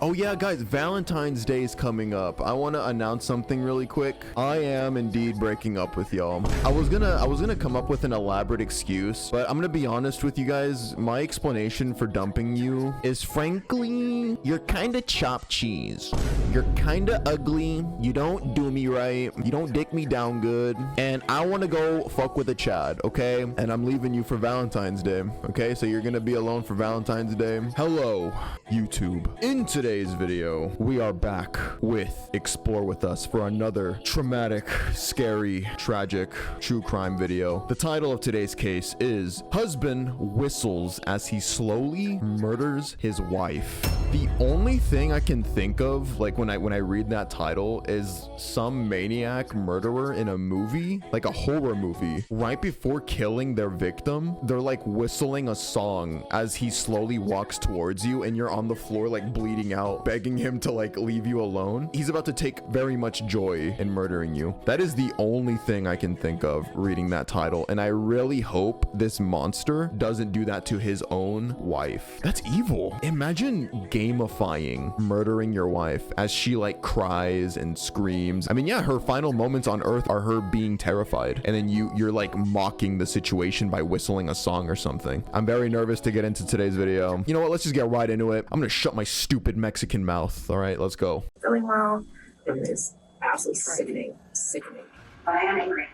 Oh yeah, guys, Valentine's Day is coming up. I want to announce something really quick. I am indeed breaking up with y'all. I was gonna come up with an elaborate excuse, but I'm gonna be honest with you guys. My explanation for dumping you is, frankly, you're kind of chopped cheese. You're kind of ugly. You don't do me right. You don't dick me down good. And I want to go fuck with a Chad, okay? And I'm leaving you for Valentine's Day, okay? So you're gonna be alone for Valentine's Day. Hello, YouTube. In today's video, we are back with Explore With Us for another traumatic, scary, tragic, true crime video. The title of today's case is Husband Whistles as He Slowly Murders His Wife. The only thing I can think of, like when I read that title, is some maniac murderer in a movie, like a horror movie. Right before killing their victim, they're like whistling a song as he slowly walks towards you and you're on the floor like bleeding out, begging him to like leave you alone. He's about to take very much joy in murdering you. That is the only thing I can think of reading that title, and I really hope this monster doesn't do that to his own wife. That's evil. Imagine gamifying murdering your wife as she like cries and screams. I mean, yeah, her final moments on earth are her being terrified, and then you're like mocking the situation by whistling a song or something. I'm very nervous to get into today's video. You know what, let's just get right into it. I'm gonna shut my stupid Mexican mouth. All right, let's go. Feeling well. It is absolutely sickening. But I am angry.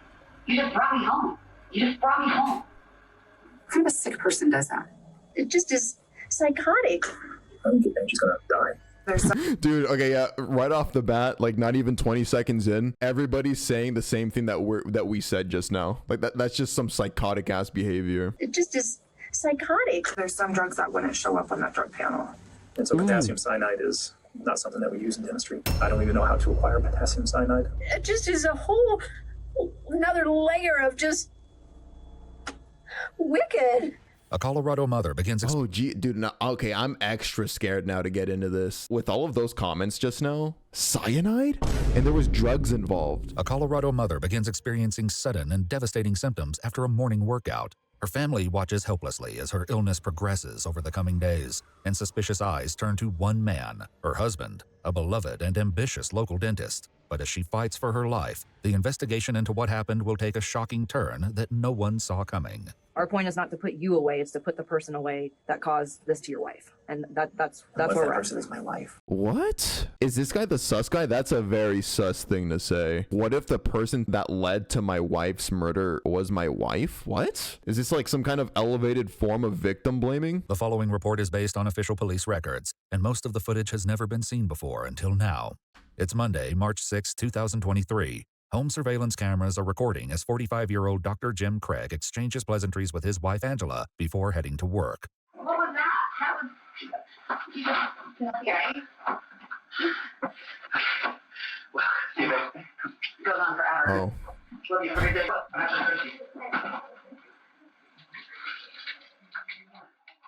You just brought me home. What kind of a sick person does that? It just is psychotic. I'm getting she's gonna die. There's some Dude, okay, yeah, right off the bat, like not even 20 seconds in, everybody's saying the same thing that we said just now. Like that's just some psychotic ass behavior. It just is psychotic. There's some drugs that wouldn't show up on that drug panel. And so potassium cyanide is not something that we use in dentistry. I don't even know how to acquire potassium cyanide. It just is a whole another layer of just wicked. A Colorado mother begins Oh, gee, dude, no, okay, I'm extra scared now to get into this. With all of those comments just now, cyanide? And there was drugs involved. A Colorado mother begins experiencing sudden and devastating symptoms after a morning workout. Her family watches helplessly as her illness progresses over the coming days, and suspicious eyes turn to one man, her husband, a beloved and ambitious local dentist. But as she fights for her life, the investigation into what happened will take a shocking turn that no one saw coming. Our point is not to put you away, it's to put the person away that caused this to your wife. And that's What if where that we're person at. is my wife? What? Is this guy the sus guy? That's a very sus thing to say. What if the person that led to my wife's murder was my wife? What? Is this like some kind of elevated form of victim blaming? The following report is based on official police records, and most of the footage has never been seen before until now. It's Monday, March 6, 2023. Home surveillance cameras are recording as 45-year-old Dr. Jim Craig exchanges pleasantries with his wife Angela before heading to work. What was that? How was you just scary? Well, you know, It goes on for hours. Oh. Love you. Have a good day.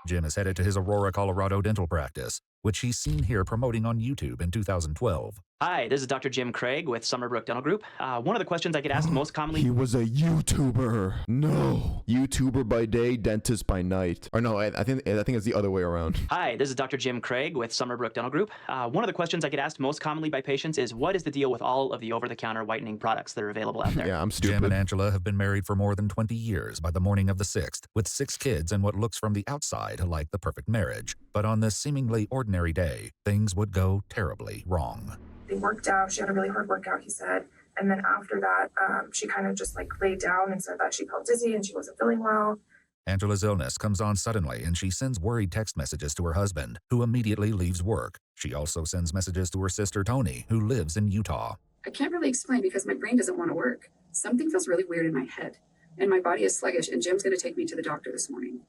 Jim is headed to his Aurora, Colorado dental practice, which he's seen here promoting on YouTube in 2012. Hi, this is Dr. Jim Craig with Summerbrook Dental Group. One of the questions I get asked most commonly... He was a YouTuber. No. YouTuber by day, dentist by night. Or no, I think it's the other way around. Hi, this is Dr. Jim Craig with Summerbrook Dental Group. One of the questions I get asked most commonly by patients is, what is the deal with all of the over-the-counter whitening products that are available out there? Yeah, I'm stupid. Jim and Angela have been married for more than 20 years by the morning of the 6th, with 6 kids and what looks from the outside like the perfect marriage. But on this seemingly ordinary day, things would go terribly wrong. they worked out. She had a really hard workout, he said. And then after that, she kind of just like laid down and said that she felt dizzy and she wasn't feeling well. Angela's illness comes on suddenly, and she sends worried text messages to her husband, who immediately leaves work. She also sends messages to her sister Toni, who lives in Utah. I can't really explain because my brain doesn't want to work. Something feels really weird in my head, and my body is sluggish, and Jim's going to take me to the doctor this morning.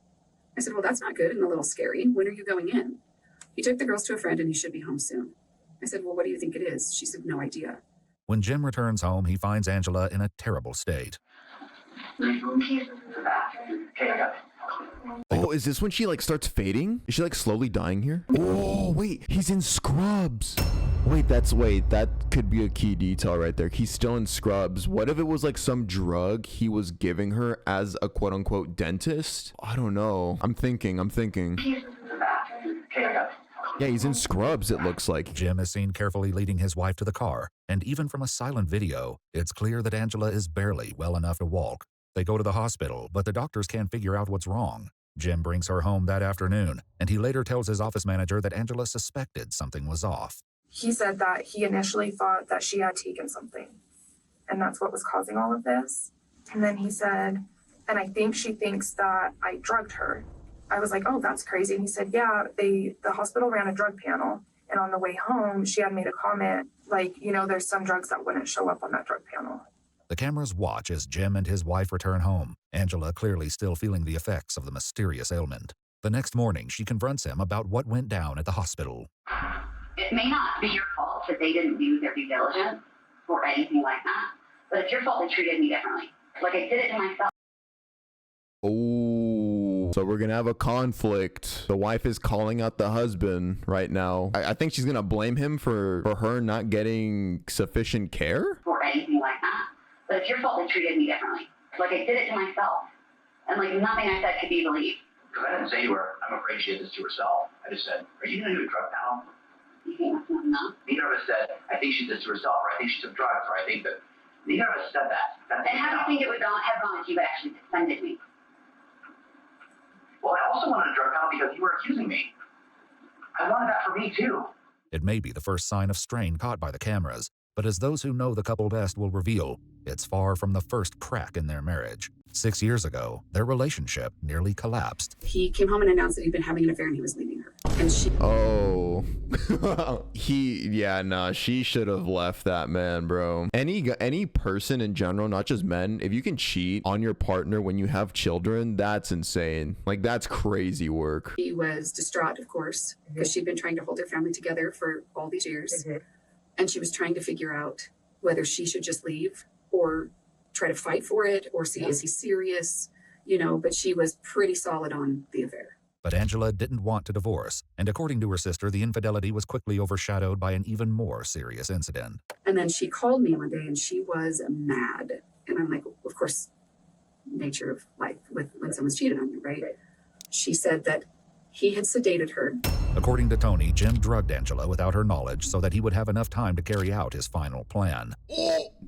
I said, well, that's not good and a little scary. When are you going in? He took the girls to a friend, and he should be home soon. I said, well, what do you think it is? She said, no idea. When Jim returns home, he finds Angela in a terrible state. Oh, is this when she like starts fading? Is she like slowly dying here? Oh, wait, he's in scrubs. Wait, that could be a key detail right there. He's still in scrubs. What if it was like some drug he was giving her as a quote unquote dentist? I don't know. I'm thinking. Yeah, he's in scrubs, it looks like. Jim is seen carefully leading his wife to the car, and even from a silent video, it's clear that Angela is barely well enough to walk. They go to the hospital, but the doctors can't figure out what's wrong. Jim brings her home that afternoon, and he later tells his office manager that Angela suspected something was off. He said that he initially thought that she had taken something, and that's what was causing all of this. And then he said, and I think she thinks that I drugged her. I was like, oh, that's crazy. And he said, yeah, the hospital ran a drug panel. And on the way home, she had made a comment like, you know, there's some drugs that wouldn't show up on that drug panel. The cameras watch as Jim and his wife return home, Angela clearly still feeling the effects of the mysterious ailment. The next morning, she confronts him about what went down at the hospital. It may not be your fault that they didn't do their due diligence or anything like that, but it's your fault they treated me differently. Like I did it to myself. Oh, so we're gonna have a conflict. The wife is calling out the husband right now. I think she's gonna blame him for her not getting sufficient care or anything like that, but it's your fault they treated me differently. Like I did it to myself, and like nothing I said could be believed. Because I didn't say I'm afraid she did this to herself. I just said, are you gonna do a drug panel? You think that's not enough? Neither of us said, I think she did this to herself, or I think she took drugs, or I think that. Neither of us said that. And how do you think it would have gone if you had actually defended me? Well, I also wanted a drug panel because you were accusing me. I wanted that for me, too. It may be the first sign of strain caught by the cameras, but as those who know the couple best will reveal, it's far from the first crack in their marriage. 6 years ago, their relationship nearly collapsed. He came home and announced that he'd been having an affair and he was leaving her. And she... Oh. She should have left that man, bro. Any person in general, not just men, if you can cheat on your partner when you have children, that's insane. Like, that's crazy work. He was distraught, of course, because she'd been trying to hold their family together for all these years. And she was trying to figure out whether she should just leave or try to fight for it or see, is he serious? You know, but she was pretty solid on the affair. But Angela didn't want to divorce, and according to her sister, the infidelity was quickly overshadowed by an even more serious incident. And then she called me one day and she was mad. And I'm like, of course, nature of life with when someone's cheated on you, right? She said that he had sedated her. According to Tony, Jim drugged Angela without her knowledge so that he would have enough time to carry out his final plan.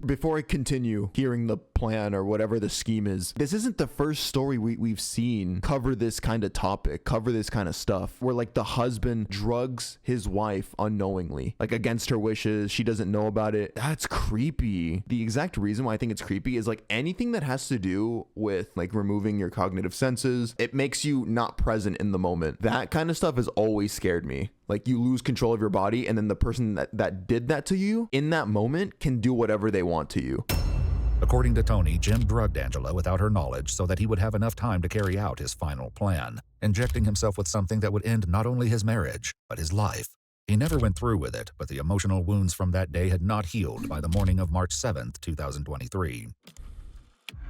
Before I continue hearing the plan or whatever the scheme is, this isn't the first story we've seen cover this kind of topic, cover this kind of stuff, where like the husband drugs his wife unknowingly, like against her wishes. She doesn't know about it. That's creepy. The exact reason why I think it's creepy is like anything that has to do with like removing your cognitive senses, it makes you not present in the moment. That kind of stuff has always scared me. Like you lose control of your body and then the person that did that to you in that moment can do whatever they want to you. According to Tony, Jim drugged Angela without her knowledge so that he would have enough time to carry out his final plan, injecting himself with something that would end not only his marriage, but his life. He never went through with it, but the emotional wounds from that day had not healed by the morning of March 7th, 2023.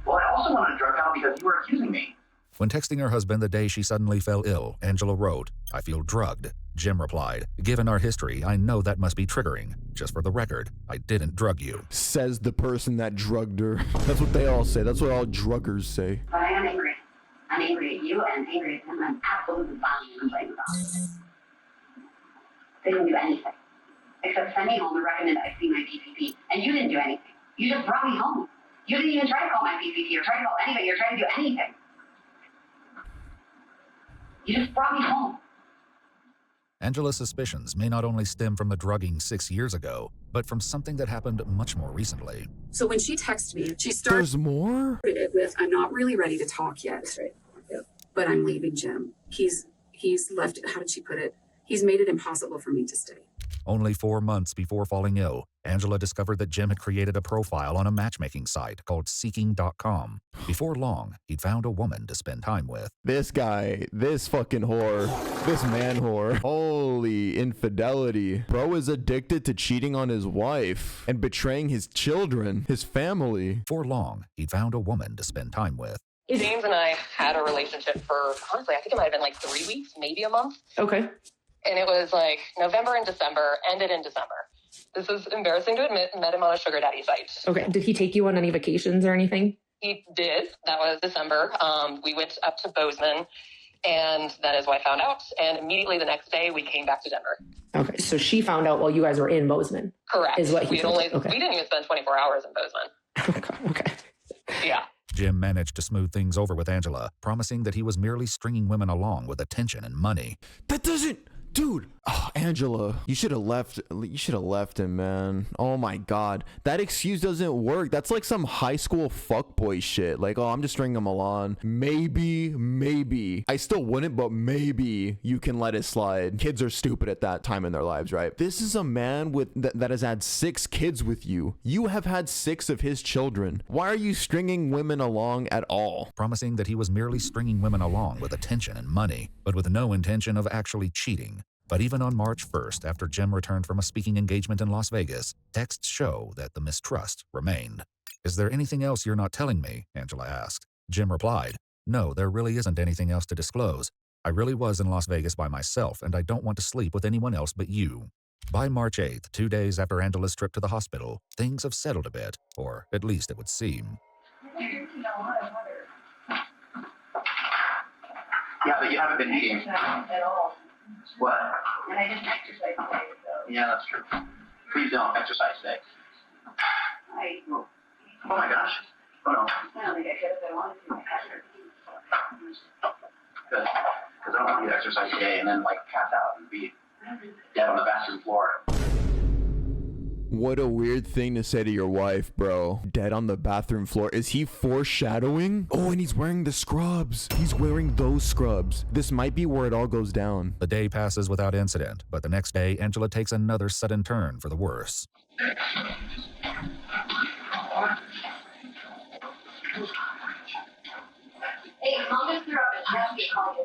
Well, I also wanted a drug panel because you were accusing me. When texting her husband the day she suddenly fell ill, Angela wrote, "I feel drugged." Jim replied, "Given our history, I know that must be triggering. Just for the record, I didn't drug you." Says the person that drugged her. That's what they all say. That's what all druggers say. But I am angry. I'm angry at you and angry at him. I'm absolutely fine and complaining about it. They didn't do anything except send me home and recommend I see my PCP. And you didn't do anything. You just brought me home. You didn't even try to call my PCP or try to call anybody or try to do anything. You just brought me home. Angela's suspicions may not only stem from the drugging 6 years ago, but from something that happened much more recently. So when she texted me, she started There's more? it with, I'm not really ready to talk yet, but I'm leaving Jim. He's left, how did she put it? He's made it impossible for me to stay. Only 4 months before falling ill, Angela discovered that Jim had created a profile on a matchmaking site called Seeking.com. Before long, he'd found a woman to spend time with. This guy, this fucking whore, this man whore. Holy infidelity. Bro is addicted to cheating on his wife and betraying his children, his family. Before long, he'd found a woman to spend time with. James and I had a relationship for, honestly, I think it might have been like 3 weeks, maybe a month. Okay. And it was like November and December, ended in December. This is embarrassing to admit, met him on a sugar daddy site. Okay. Did he take you on any vacations or anything? He did. That was December. We went up to Bozeman. And then his wife found out, and immediately the next day we came back to Denver. Okay, so she found out while you guys were in Bozeman. Correct. Is what he we told we didn't even spend 24 hours in Bozeman. Okay. Yeah. Jim managed to smooth things over with Angela, promising that he was merely stringing women along with attention and money. That doesn't... Dude, oh, Angela, you should have left him, man. Oh my God. That excuse doesn't work. That's like some high school fuckboy shit. Like, oh, I'm just stringing him along. Maybe. I still wouldn't, but maybe you can let it slide. Kids are stupid at that time in their lives, right? This is a man with that has had 6 kids with you. You have had 6 of his children. Why are you stringing women along at all? Promising that he was merely stringing women along with attention and money, but with no intention of actually cheating. But even on March 1st, after Jim returned from a speaking engagement in Las Vegas, texts show that the mistrust remained. "Is there anything else you're not telling me?" Angela asked. Jim replied, "No, there really isn't anything else to disclose. I really was in Las Vegas by myself, and I don't want to sleep with anyone else but you." By March 8th, 2 days after Angela's trip to the hospital, things have settled a bit, or at least it would seem. Yeah, but you haven't been eating. At all. What? And I didn't exercise today, so. Yeah, that's true. Please don't exercise today. Oh my gosh. Oh no. I don't think I could if I wanted to. Good. Because I don't want you to exercise today and then like pass out and be dead on the bathroom floor. What a weird thing to say to your wife, bro. Dead on the bathroom floor. Is he foreshadowing? Oh, and he's wearing the scrubs. He's wearing those scrubs. This might be where it all goes down. The day passes without incident, but the next day, Angela takes another sudden turn for the worse. Hey, Mom just threw up and I have to call you.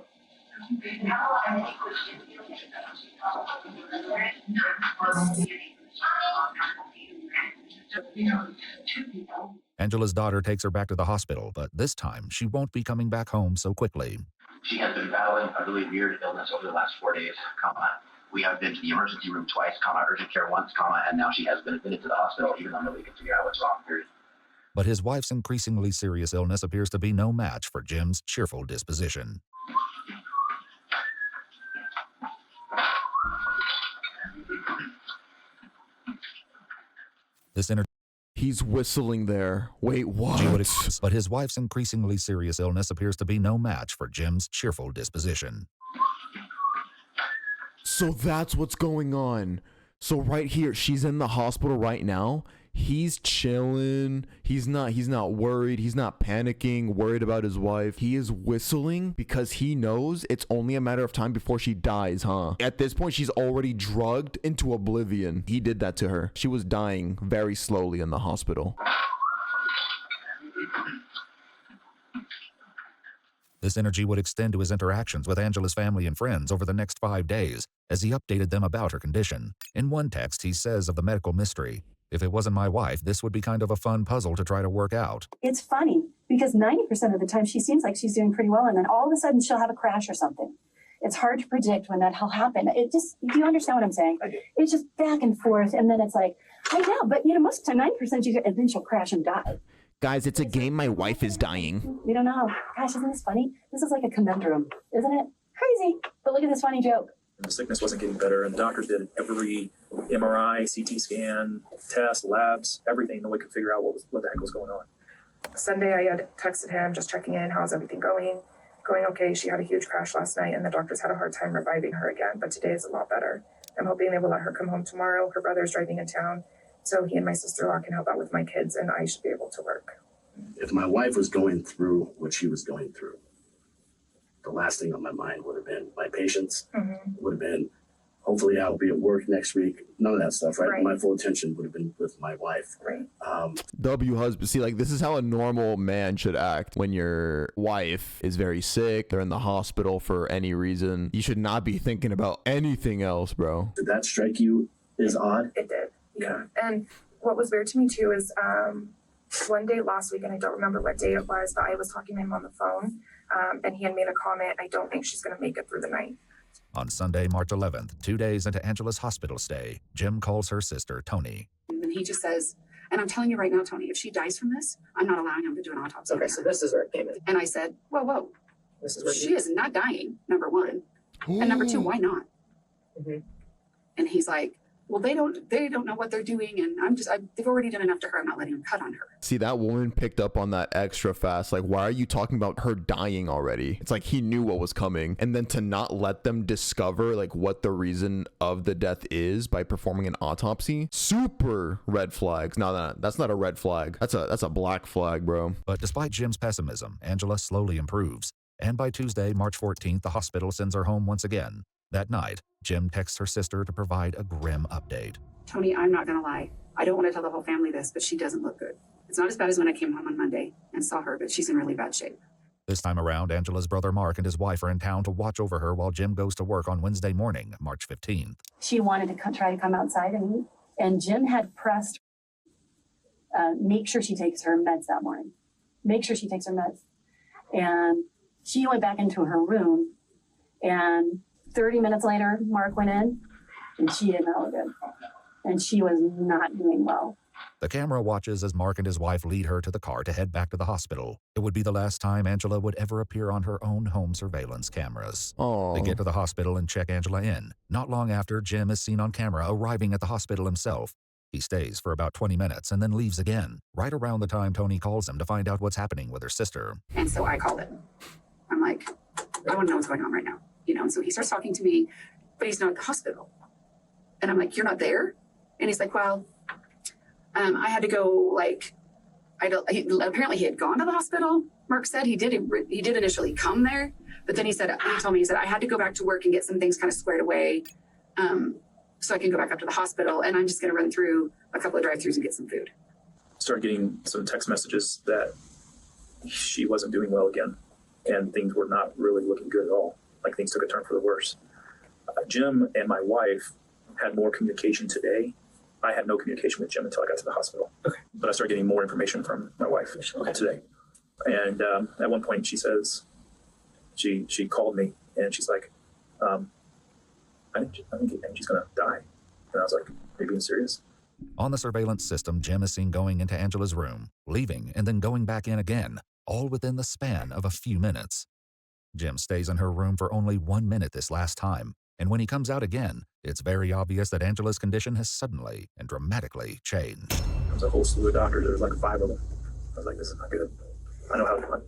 Angela's daughter takes her back to the hospital, but this time she won't be coming back home so quickly. She has been battling a really weird illness over the last 4 days, we have been to the emergency room twice, urgent care once, and now she has been admitted to the hospital even though nobody can figure out what's wrong, period. But his wife's increasingly serious illness appears to be no match for Jim's cheerful disposition. This energy. He's whistling there. Wait, what? But his wife's increasingly serious illness appears to be no match for Jim's cheerful disposition. So that's what's going on. So right here, she's in the hospital right now. He's chilling. He's not worried. He's not panicking, worried about his wife. He is whistling because he knows it's only a matter of time before she dies, huh? At this point, she's already drugged into oblivion. He did that to her. She was dying very slowly in the hospital. This energy would extend to his interactions with Angela's family and friends over the next 5 days as he updated them about her condition. In one text, he says of the medical mystery, "If it wasn't my wife, this would be kind of a fun puzzle to try to work out." It's funny because 90% of the time she seems like she's doing pretty well, and then all of a sudden she'll have a crash or something. It's hard to predict when that'll happen. Do you understand what I'm saying? It's just back and forth, and then it's like, I know, but most of the time, 90% and then she'll crash and die. Guys, it's a game. My wife is dying. We don't know. Gosh, isn't this funny? This is like a conundrum, isn't it? Crazy. But look at this funny joke. The sickness wasn't getting better, and the doctor did every MRI, CT scan, test, labs, everything. No one could figure out what the heck was going on. Sunday, I had texted him, just checking in. How's everything going? Going okay. She had a huge crash last night, and the doctors had a hard time reviving her again, but today is a lot better. I'm hoping they will let her come home tomorrow. Her brother's driving in town, so he and my sister-in-law can help out with my kids, and I should be able to work. If my wife was going through what she was going through, the last thing on my mind would have been my patients, would have been, hopefully I'll be at work next week. None of that stuff, right? My full attention would have been with my wife. Right. Husband. See, like, this is how a normal man should act when your wife is very sick. They're in the hospital for any reason. You should not be thinking about anything else, bro. Did that strike you as odd? It did, yeah. And what was weird to me too is one day last week, and I don't remember what day it was, but I was talking to him on the phone, and he had made a comment, "I don't think she's going to make it through the night." On Sunday, March 11th, 2 days into Angela's hospital stay, Jim calls her sister, Tony. And he just says, and I'm telling you right now, Tony, if she dies from this, I'm not allowing him to do an autopsy. Okay, so this is where it came in. And I said, whoa, This is where she is not dying, number one. And number two, why not? And he's like, well, they don't know what they're doing, and they've already done enough to her. I'm not letting them cut on her. See, that woman picked up on that extra fast. Like, why are you talking about her dying already? It's like he knew what was coming. And then to not let them discover like what the reason of the death is by performing an autopsy, super red flags. No, that's not a red flag. That's a black flag, bro. But despite Jim's pessimism, Angela slowly improves. And by Tuesday, March 14th, the hospital sends her home once again. That night, Jim texts her sister to provide a grim update. Tony, I'm not going to lie. I don't want to tell the whole family this, but she doesn't look good. It's not as bad as when I came home on Monday and saw her, but she's in really bad shape. This time around, Angela's brother Mark and his wife are in town to watch over her while Jim goes to work on Wednesday morning, March 15th. She wanted to try to come outside and eat, and Jim had pressed, make sure she takes her meds that morning. Make sure she takes her meds. And she went back into her room, and 30 minutes later, Mark went in, and she did not look good. And she was not doing well. The camera watches as Mark and his wife lead her to the car to head back to the hospital. It would be the last time Angela would ever appear on her own home surveillance cameras. Oh. They get to the hospital and check Angela in. Not long after, Jim is seen on camera arriving at the hospital himself. He stays for about 20 minutes and then leaves again, right around the time Tony calls him to find out what's happening with her sister. And so I called him. I'm like, I want to know what's going on right now. And so he starts talking to me, but he's not at the hospital. And I'm like, you're not there? And he's like, well, I had to go, apparently he had gone to the hospital. Mark said he did initially come there, but then he told me, I had to go back to work and get some things kind of squared away so I can go back up to the hospital. And I'm just going to run through a couple of drive-thrus and get some food. Started getting some text messages that she wasn't doing well again, and things were not really looking good at all. Like things took a turn for the worse. Jim and my wife had more communication today. I had no communication with Jim until I got to the hospital. Okay. But I started getting more information from my wife today. And at one point she says, she called me and she's like, I think she's gonna die. And I was like, are you being serious? On the surveillance system, Jim is seen going into Angela's room, leaving, and then going back in again, all within the span of a few minutes. Jim stays in her room for only 1 minute this last time, and when he comes out again, it's very obvious that Angela's condition has suddenly and dramatically changed. There's a whole slew of doctors. There's like 5 of them. I was like, this is not good. I know how to run.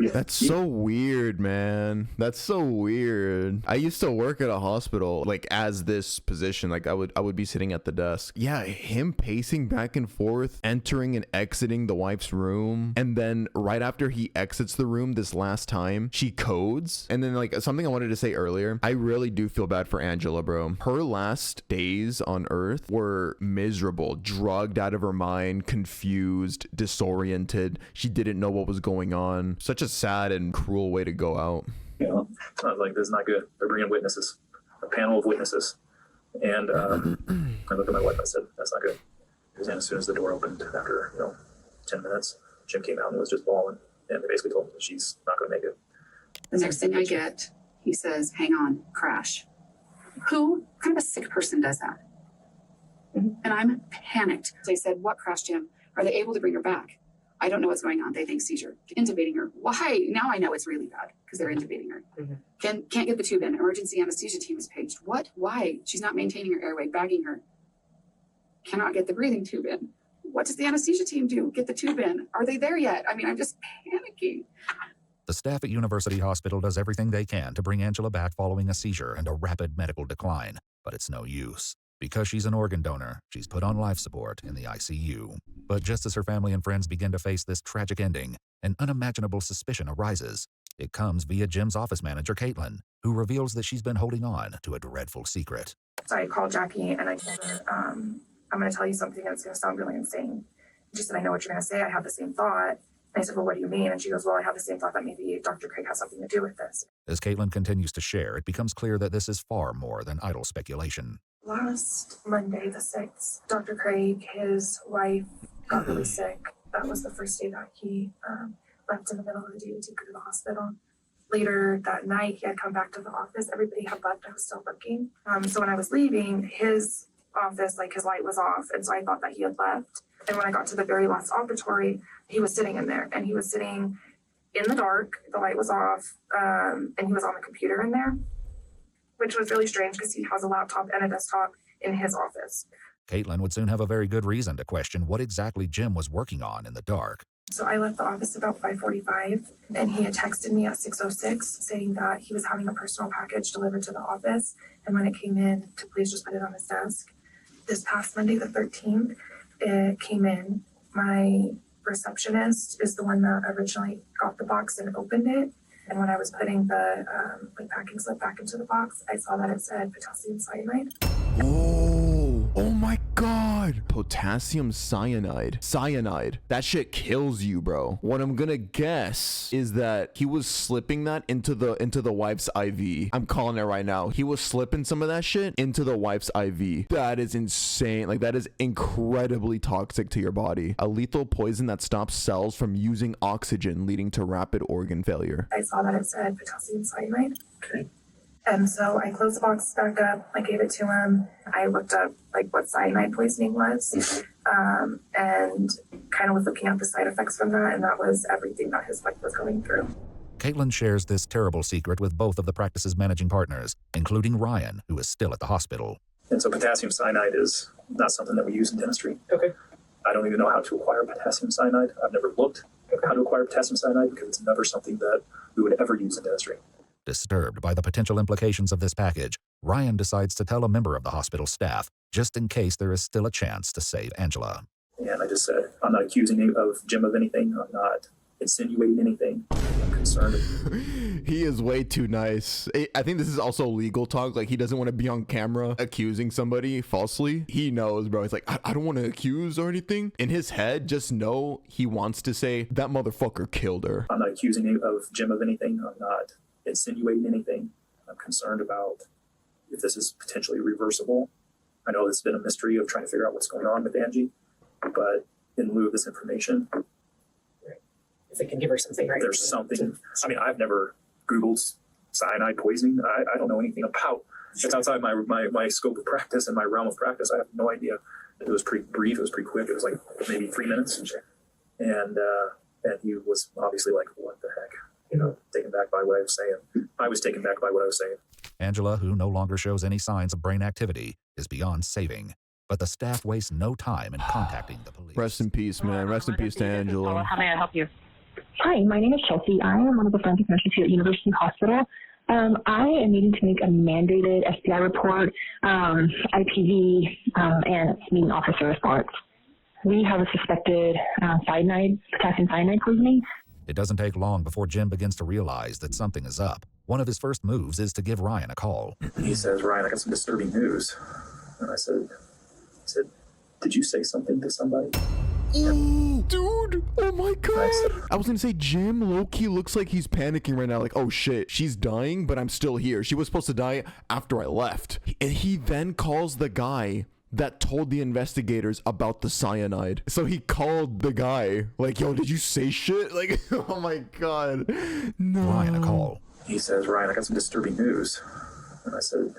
That's so weird, man. That's so weird. I used to work at a hospital, like as this position, like I would be sitting at the desk. Yeah, him pacing back and forth, entering and exiting the wife's room. And then right after he exits the room this last time, she codes. And then like something I wanted to say earlier, I really do feel bad for Angela, bro. Her last days on earth were miserable, drugged out of her mind, confused, disoriented. She didn't know what was going on. Such a sad and cruel way to go out. I was like, this is not good. They're bringing witnesses, a panel of witnesses. And I looked at my wife, I said, that's not good. And as soon as the door opened, after 10 minutes, Jim came out and was just bawling. And they basically told him that she's not going to make it. The next thing I get, he says, hang on, crash. Who kind of a sick person does that? And I'm panicked. They said, what crash, Jim? Are they able to bring her back? I don't know what's going on. They think seizure. Intubating her. Why? Now I know it's really bad because they're intubating her. Can't get the tube in. Emergency anesthesia team is paged. What? Why? She's not maintaining her airway, bagging her. Cannot get the breathing tube in. What does the anesthesia team do? Get the tube in. Are they there yet? I mean, I'm just panicking. The staff at University Hospital does everything they can to bring Angela back following a seizure and a rapid medical decline, but it's no use. Because she's an organ donor, she's put on life support in the ICU. But just as her family and friends begin to face this tragic ending, an unimaginable suspicion arises. It comes via Jim's office manager, Caitlin, who reveals that she's been holding on to a dreadful secret. So I called Jackie and I told her, I'm going to tell you something that's going to sound really insane. She said, I know what you're going to say. I have the same thought. And I said, well, what do you mean? And she goes, well, I have the same thought that maybe Dr. Craig has something to do with this. As Caitlin continues to share, it becomes clear that this is far more than idle speculation. Last Monday, the 6th, Dr. Craig, his wife, got really sick. That was the first day that he left in the middle of the day to take her to the hospital. Later that night, he had come back to the office. Everybody had left. I was still working. So when I was leaving, his office, like his light was off. And so I thought that he had left. And when I got to the very last operatory, he was sitting in there. And he was sitting in the dark, the light was off, and he was on the computer in there, which was really strange because he has a laptop and a desktop in his office. Caitlin would soon have a very good reason to question what exactly Jim was working on in the dark. So I left the office about 5:45, and he had texted me at 6:06 saying that he was having a personal package delivered to the office, and when it came in, to please just put it on his desk. This past Monday, the 13th, it came in. My receptionist is the one that originally got the box and opened it. And when I was putting the packing slip back into the box, I saw that it said potassium cyanide. Oh my god. Potassium cyanide. Cyanide. That shit kills you, bro. What I'm gonna guess is that he was slipping that into the wife's IV. I'm calling it right now. He was slipping some of that shit into the wife's IV. That is insane. Like, that is incredibly toxic to your body. A lethal poison that stops cells from using oxygen, leading to rapid organ failure. I saw that it said potassium cyanide. Okay. And so I closed the box back up. I gave it to him. I looked up what cyanide poisoning was, and kind of was looking at the side effects from that, and that was everything that his wife was going through. Caitlin shares this terrible secret with both of the practice's managing partners, including Ryan, who is still at the hospital. And so potassium cyanide is not something that we use in dentistry. Okay. I don't even know how to acquire potassium cyanide. I've never looked at how to acquire potassium cyanide because it's never something that we would ever use in dentistry. Disturbed by the potential implications of this package, Ryan decides to tell a member of the hospital staff, just in case there is still a chance to save Angela. And I just said, I'm not accusing Jim of anything. I'm not insinuating anything. I'm concerned. He is way too nice. I think this is also legal talk. Like, he doesn't want to be on camera accusing somebody falsely. He knows, bro. He's like, I don't want to accuse or anything. In his head, just know he wants to say, that motherfucker killed her. I'm not accusing Jim of anything. I'm not insinuating anything. I'm concerned about if this is potentially reversible. I know it's been a mystery of trying to figure out what's going on with Angie, but in lieu of this information, if they can give her something, right? There's something. I mean, I've never Googled cyanide poisoning. I don't know anything about. It's outside my scope of practice and my realm of practice. I have no idea. It was pretty brief. It was pretty quick. It was like maybe 3 minutes, and he was obviously like, "What the heck?" Taken back by what I was saying. I was taken back by what I was saying. Angela, who no longer shows any signs of brain activity, is beyond saving. But the staff wastes no time in contacting the police. Rest in peace, man. Rest in peace to Angela. How may I help you? Hi, my name is Chelsea. I am one of the forensic nurses here at University Hospital. I am needing to make a mandated SBI report, IPV, and meeting officer response. We have a suspected potassium cyanide poisoning. It doesn't take long before Jim begins to realize that something is up. One of his first moves is to give Ryan a call. He says, "Ryan, I got some disturbing news." And I said, "Did you say something to somebody?" Ooh, dude, oh my god. I was gonna say, Jim low-key looks like he's panicking right now, like, oh shit, she's dying, but I'm still here. She was supposed to die after I left. And he then calls the guy that told the investigators about the cyanide. So he called the guy, like, yo, did you say shit? Like, oh my god. No. Ryan a call. He says, "Ryan, I got some disturbing news." And I said,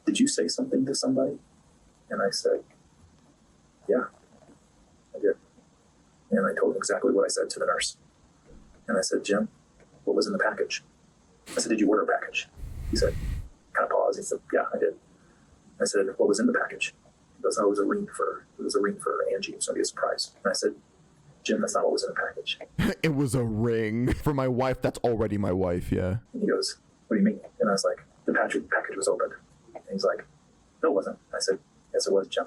"Did you say something to somebody?" And I said, "Yeah, I did." And I told him exactly what I said to the nurse. And I said, "Jim, what was in the package?" I said, "Did you order a package?" He said, kind of paused. He said, "Yeah, I did." I said, "What was in the package?" He goes, "Oh, it was a ring for Angie. It was going to be a surprise." And I said, "Jim, that's not what was in the package." It was a ring for my wife. That's already my wife, yeah. And he goes, "What do you mean?" And I was like, the package was opened." And he's like, "No, it wasn't." I said, "Yes, it was, Jim.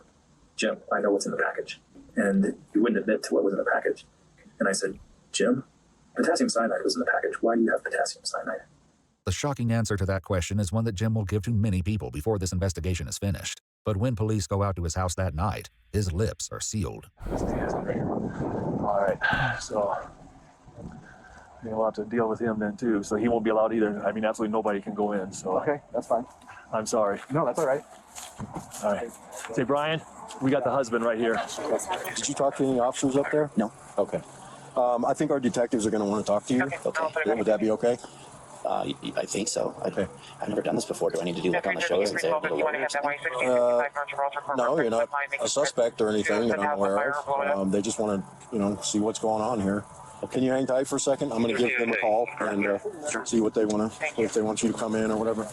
Jim, I know what's in the package." And he wouldn't admit to what was in the package. And I said, "Jim, potassium cyanide was in the package. Why do you have potassium cyanide?" The shocking answer to that question is one that Jim will give to many people before this investigation is finished. But when police go out to his house that night, his lips are sealed. All right, so we'll have to deal with him then too. So he won't be allowed either. I mean, absolutely nobody can go in. So okay, that's fine. I'm sorry. No, that's all right. All right. Say, Brian, we got the husband right here. Did you talk to any officers up there? No. Okay. I think our detectives are going to want to talk to you. Okay. Would that be okay? I think so. Okay. I've never done this before. Do I need to do like on the shows and say a little lawyer or something? No, you're not a suspect or anything that I'm aware of. They just want to, see what's going on here. Can you hang tight for a second? I'm going to give them a call and see what they want to, if they want you to come in or whatever.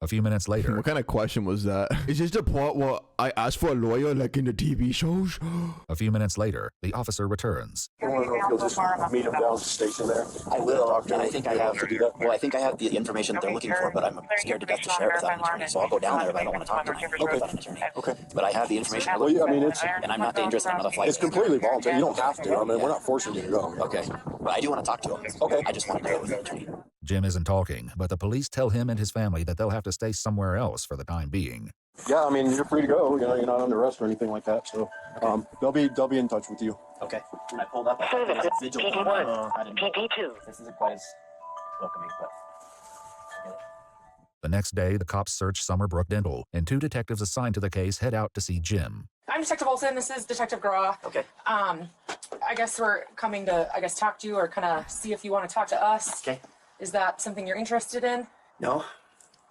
A few minutes later, What kind of question was that? Is this the part where I asked for a lawyer like in the TV shows? a few minutes later, the officer returns. I want to know if you'll just meet them down at the station there. I will, and I think I have to do that. Well, I think I have the information that they're looking for, but I'm scared to death to share it without an attorney. So I'll go down there, but I don't want to talk to them without an attorney. Okay. But I have the information they're Well, looking yeah, I mean, for, and I'm not dangerous. I'm not a flight. it's completely voluntary. You don't have to. I mean, we're not forcing you to go. Okay, but I do want to talk to them. Okay. I just want to do it with an attorney. Jim isn't talking, but the police tell him and his family that they'll have to stay somewhere else for the time being. Yeah, I mean, you're free to go. You know, you're not under arrest or anything like that. So they'll be in touch with you. Okay. When I pulled up, I thought there was a vigil going on. PD2. This isn't quite as welcoming, but. The next day, the cops search Summerbrook Dental, and 2 detectives assigned to the case head out to see Jim. I'm Detective Olson. This is Detective Graw. Okay. I guess we're coming to, talk to you or kind of see if you want to talk to us. Okay. Is that something you're interested in? No.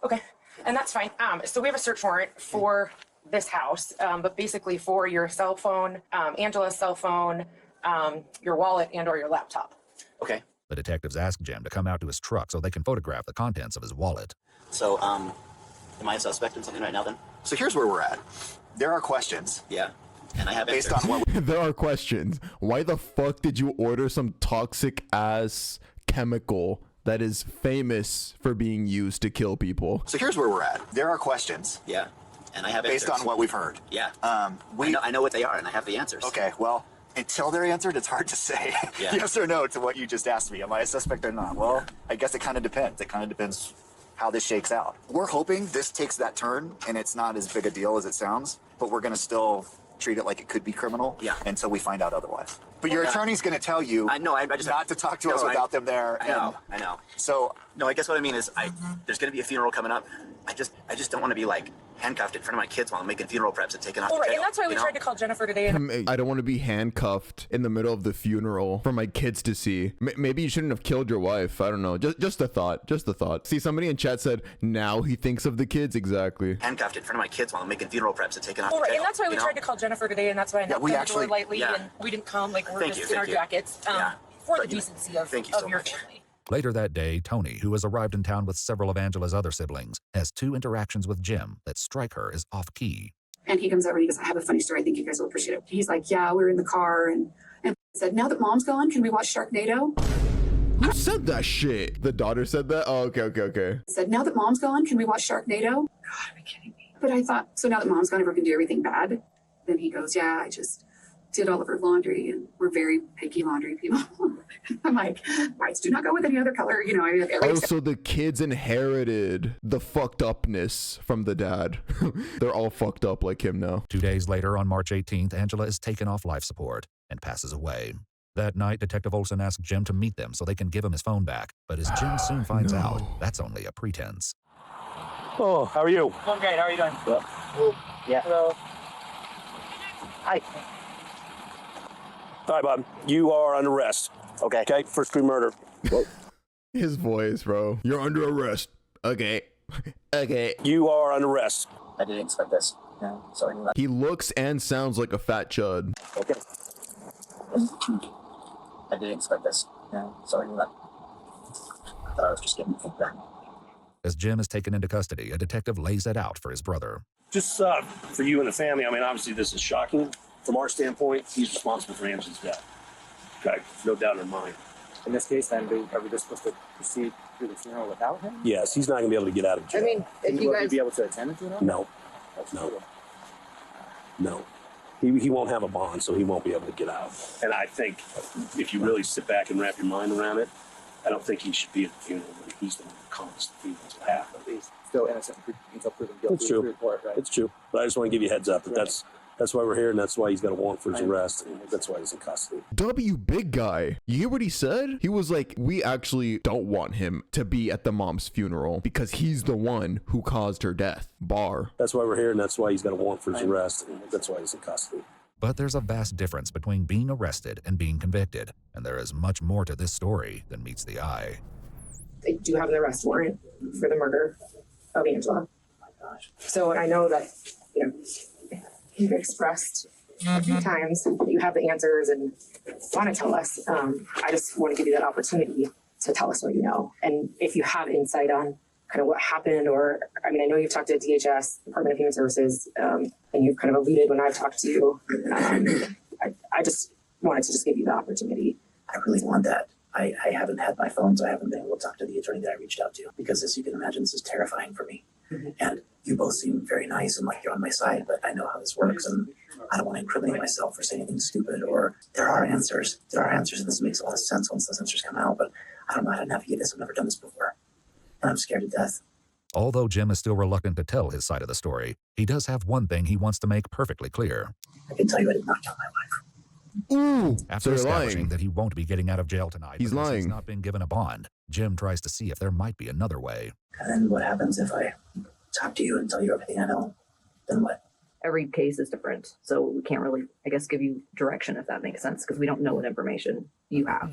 Okay. And that's fine. So we have a search warrant for this house, but basically for your cell phone, Angela's cell phone, your wallet, and or your laptop. Okay. The detectives ask Jim to come out to his truck so they can photograph the contents of his wallet. So, am I a suspect in something right now then? So here's where we're at. There are questions. Yeah. And I have based answers. on what There are questions. Why the fuck did you order some toxic ass chemical that is famous for being used to kill people? So here's where we're at. There are questions. Yeah. And I have based answers. on what we've heard. Yeah. I know what they are, and I have the answers. Okay, well, until they're answered, it's hard to say Yeah. yes or no to what you just asked me. Am I a suspect or not? Well, I guess it kind of depends. It kind of depends how this shakes out. We're hoping this takes that turn and it's not as big a deal as it sounds, but we're going to still treat it like it could be criminal until we find out otherwise. But your attorney's going to tell you I know, I just not to talk to us without them there. I know. So, no, I guess what I mean is there's going to be a funeral coming up. I just don't want to be like handcuffed in front of my kids while I'm making funeral preps and taking off All the right, tail, and that's why we you know? tried to call Jennifer today. And I don't want to be handcuffed in the middle of the funeral for my kids to see. Maybe you shouldn't have killed your wife. I don't know. Just a thought. Just a thought. See, somebody in chat said, now he thinks of the kids. Exactly. Handcuffed in front of my kids while I'm making funeral preps and taking off All the right, tail, and that's why we you know? tried to call Jennifer today, and that's why I knocked on the door lightly, and we didn't come like we're Thank just you, in our thank you. jackets for the decency of your family. Later that day, Tony, who has arrived in town with several of Angela's other siblings, has 2 interactions with Jim that strike her as off-key. And he comes over and he goes, I have a funny story. I think you guys will appreciate it. He's like, yeah, we were in the car and said, now that mom's gone, can we watch Sharknado? Who said that shit? The daughter said that? Oh, okay. Said, now that mom's gone, can we watch Sharknado? God, are you kidding me? But I thought, so now that mom's gone, everyone can do everything bad. Then he goes, yeah, I just did all of her laundry and we're very picky laundry people. I'm like, whites do not go with any other color. You know, I have every Also, the kids inherited the fucked upness from the dad. They're all fucked up like him now. 2 days later, on March 18th, Angela is taken off life support and passes away. That night, Detective Olson asks Jim to meet them so they can give him his phone back. But as Jim soon finds out, that's only a pretense. Oh, how are you? I'm great. How are you doing? Yeah. Hello. Hi. Hi, Bob. You are under arrest. Okay. Okay, first degree murder. His voice, bro. You're under arrest. Okay. Okay. You are under arrest. I didn't expect this. No, sorry. He looks and sounds like a fat chud. Okay. I didn't expect this. No, sorry. I thought I was just getting feedback. As Jim is taken into custody, a detective lays it out for his brother. Just for you and the family, I mean, obviously this is shocking. From our standpoint, he's responsible for Angela's death. Okay, no doubt in our mind. In this case, then, are we just supposed to proceed through the funeral without him? Yes, he's not going to be able to get out of jail. I mean, if you guys be able to attend the funeral? No. He won't have a bond, so he won't be able to get out. And I think if you really sit back and wrap your mind around it, I don't think he should be at the funeral when he's the one who caused the funeral's to happen. He's still innocent until proven guilty. It's true. Report, right? It's true. But I just want to give you a heads up that that's why we're here, and that's why he's got a warrant for his arrest, and that's why he's in custody. W, big guy. You hear what he said? He was like, we actually don't want him to be at the mom's funeral because he's the one who caused her death. Bar. That's why we're here, and that's why he's got a warrant for his arrest, and that's why he's in custody. But there's a vast difference between being arrested and being convicted, and there is much more to this story than meets the eye. They do have an arrest warrant for the murder of Angela. So I know that, you've expressed a few times. You have the answers and want to tell us. I just want to give you that opportunity to tell us what you know. And if you have insight on kind of what happened, or, I mean, I know you've talked to DHS, Department of Human Services, and you've kind of alluded when I've talked to you. I just wanted to just give you the opportunity. I really want that. I haven't had my phone, so I haven't been able to talk to the attorney that I reached out to, because as you can imagine, this is terrifying for me. And you both seem very nice and like you're on my side, but I know how this works, and I don't want to incriminate myself for saying anything stupid. Or there are answers, and this makes a lot of sense once those answers come out, but I don't know how to navigate this. I've never done this before, and I'm scared to death. Although Jim is still reluctant to tell his side of the story, he does have one thing he wants to make perfectly clear. I can tell you I did not kill my wife. Ooh, After establishing that he won't be getting out of jail tonight, He's because lying. he's not been given a bond, Jim tries to see if there might be another way. And then what happens if I talk to you and tell you everything I know? Then what? Every case is different, so we can't really, I guess, give you direction, if that makes sense, because we don't know what information you have.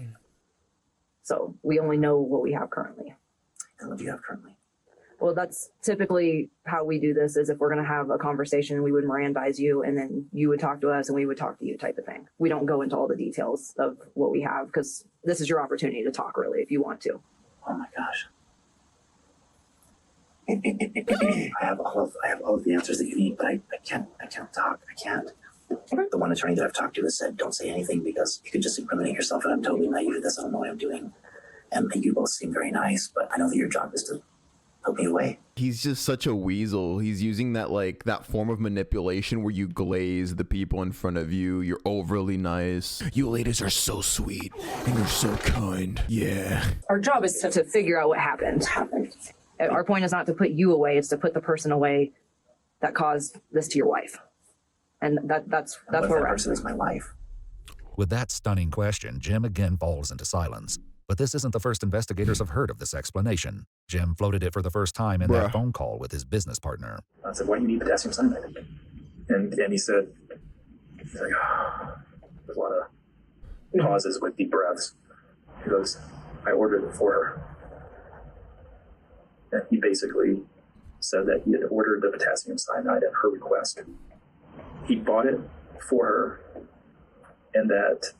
So we only know what we have currently. And what do you have currently? Well, that's typically how we do this, is if we're going to have a conversation, we would Mirandize you, and then you would talk to us and we would talk to you, type of thing. We don't go into all the details of what we have, because this is your opportunity to talk, really, if you want to. Oh my gosh. I have all of the answers that you need, but I can't talk. I can't. The one attorney that I've talked to has said, don't say anything because you could just incriminate yourself, and I'm totally naive to this. I don't know what I'm doing. And you both seem very nice, but I know that your job is to put me away. He's just such a weasel. He's using that form of manipulation where you glaze the people in front of you. You're overly nice. You ladies are so sweet and you're so kind. Yeah. Our job is to figure out what happened. Our point is not to put you away, it's to put the person away that caused this to your wife. And that's where we're at. Person is my wife. With that stunning question, Jim again falls into silence. But this isn't the first investigators have heard of this explanation. Jim floated it for the first time in that phone call with his business partner. I said, why do you need potassium cyanide? And he said, he's like, there's a lot of pauses with deep breaths. He goes, I ordered it for her. And he basically said that he had ordered the potassium cyanide at her request. He bought it for her, and that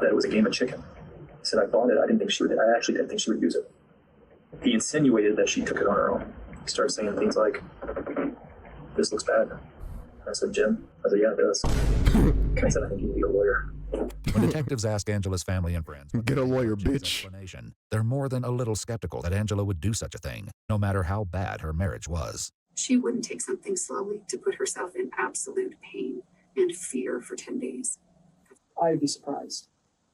it was a game of chicken. He said, I bought it. I actually didn't think she would use it. He insinuated that she took it on her own. He started saying things like, this looks bad. I said, Jim? I said, yeah, it does. I said, I think you need a lawyer. When detectives ask Angela's family and friends, get a lawyer, bitch. They're more than a little skeptical that Angela would do such a thing, no matter how bad her marriage was. She wouldn't take something slowly to put herself in absolute pain and fear for 10 days. I'd be surprised.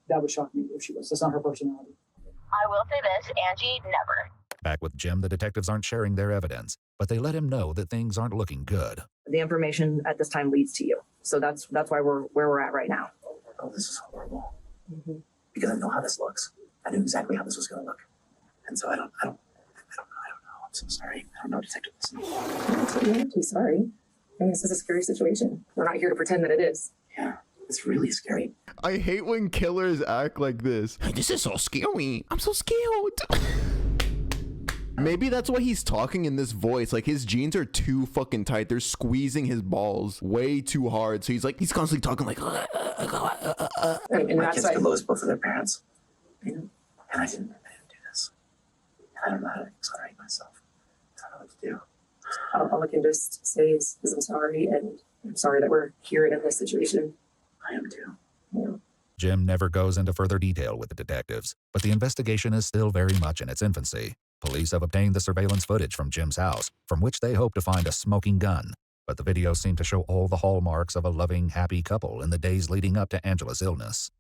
That would shock me if she was. That's not her personality. I will say this, Angie, never. Back with Jim, the detectives aren't sharing their evidence, but they let him know that things aren't looking good. The information at this time leads to you. So that's why we're where we're at right now. Oh, this is horrible. Because I know how this looks. I knew exactly how this was going to look. And so I don't know. I'm so sorry. I don't know, Detective Wilson. I'm sorry. I mean, this is a scary situation. We're not here to pretend that it is. Yeah, it's really scary. I hate when killers act like this. This is so scary. I'm so scared. Maybe that's why he's talking in this voice. Like, his jeans are too fucking tight. They're squeezing his balls way too hard. So he's constantly talking like. And my kids could lose both of their parents. And I didn't do this. I don't know how to exonerate myself. I don't know what to do. All I can just say is I'm sorry, and I'm sorry that we're here in this situation. I am too. Yeah. Jim never goes into further detail with the detectives, but the investigation is still very much in its infancy. Police have obtained the surveillance footage from Jim's house, from which they hope to find a smoking gun. But the videos seem to show all the hallmarks of a loving, happy couple in the days leading up to Angela's illness.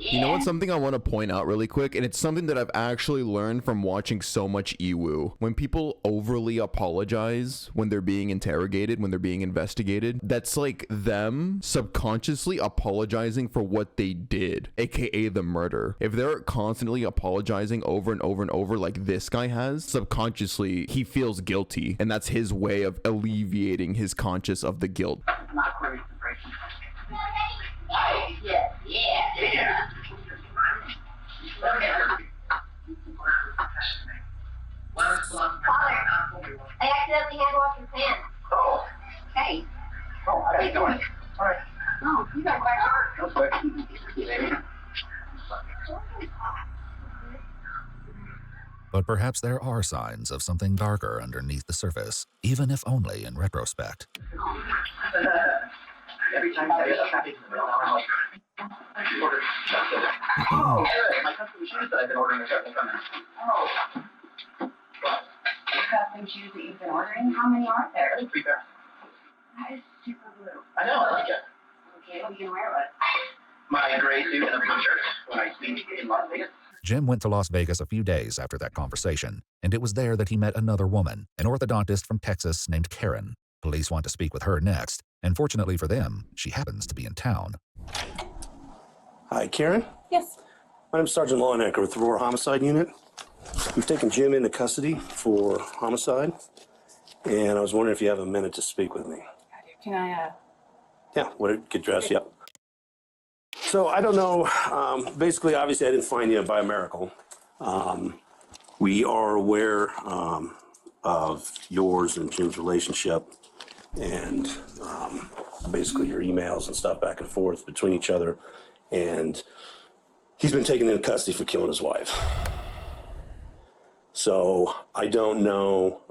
You know what's something I want to point out really quick? And it's something that I've actually learned from watching so much Iwoo. When people overly apologize when they're being interrogated, when they're being investigated, that's like them subconsciously apologizing for what they did, aka the murder. If they're constantly apologizing over and over and over like this guy has, subconsciously he feels guilty, and that's his way of alleviating his conscience of the guilt. Father, I accidentally hand washed your pants. How you doing? All right. No, you got quite hard. Go for it. But perhaps there are signs of something darker underneath the surface, even if only in retrospect. Every time I get a package in the mail, I'm like, I ordered chocolate. Oh, good. My custom shoes that I've been ordering are starting to come in. Oh. Custom shoes that you've been ordering? How many are there? 3 pairs. That is super blue. I know, I like it. Okay, what are you gonna wear with? My gray suit and a blue shirt when I speak in Las Vegas. Jim went to Las Vegas a few days after that conversation, and it was there that he met another woman, an orthodontist from Texas named Karen. Police want to speak with her next, and fortunately for them, she happens to be in town. Hi, Karen? Yes. My name's Sergeant Lawnecker with the Aurora Homicide Unit. We've taken Jim into custody for homicide, and I was wondering if you have a minute to speak with me. Can I, Yeah, get dressed, yep. So, I don't know, basically, obviously, I didn't find you by a miracle. We are aware of yours and Jim's relationship, and basically your emails and stuff back and forth between each other, and he's been taken into custody for killing his wife. So I don't know,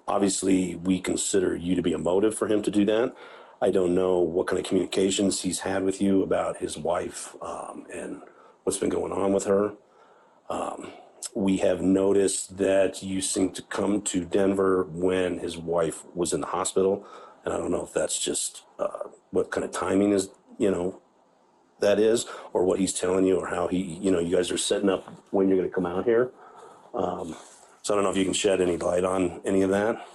obviously we consider you to be a motive for him to do that. I don't know what kind of communications he's had with you about his wife and what's been going on with her. We have noticed that you seem to come to Denver when his wife was in the hospital. And I don't know if that's just what kind of timing is, that is, or what he's telling you, or how he, you guys are setting up when you're going to come out here. So I don't know if you can shed any light on any of that.